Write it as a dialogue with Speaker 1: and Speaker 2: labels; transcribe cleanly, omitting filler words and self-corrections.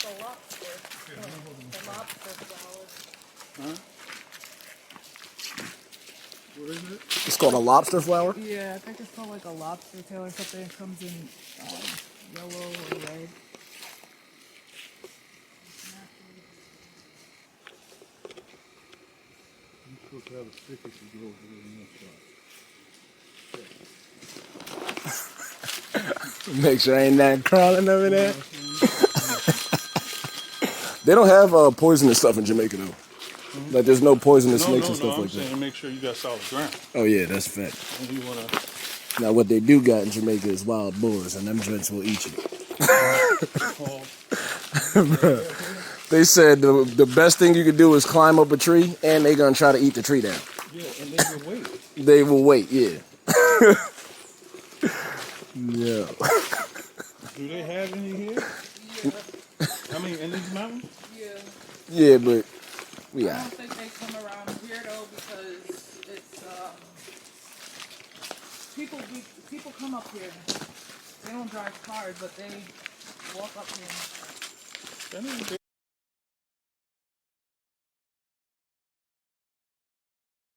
Speaker 1: a lobster. The lobster flowers.
Speaker 2: Huh? What is it?
Speaker 3: It's called a lobster flower?
Speaker 1: Yeah, I think it's called like a lobster tail or something. It comes in yellow or red.
Speaker 2: You're supposed to have a stick if you go over there in that spot.
Speaker 3: Make sure ain't nothing crawling over there. They don't have poisonous stuff in Jamaica though. Like there's no poisonous snakes and stuff
Speaker 2: I'm
Speaker 3: like that.
Speaker 2: saying make sure you got solid ground.
Speaker 3: Oh yeah, that's a fact.
Speaker 2: And you wanna
Speaker 3: Now what they do got in Jamaica is wild boars, and them joints will eat you. They said the best thing you could do is climb up a tree, and they gonna try to eat the tree down.
Speaker 2: yeah, and they will wait.
Speaker 3: They will wait, yeah. Yeah.
Speaker 2: Do they have any here?
Speaker 1: Yeah.
Speaker 2: I mean, in these mountains?
Speaker 1: Yeah.
Speaker 3: Yeah, but we
Speaker 1: I
Speaker 3: got
Speaker 1: don't think they come around here though because it's people come up here. They don't drive cars, but they walk up here.
Speaker 2: That ain't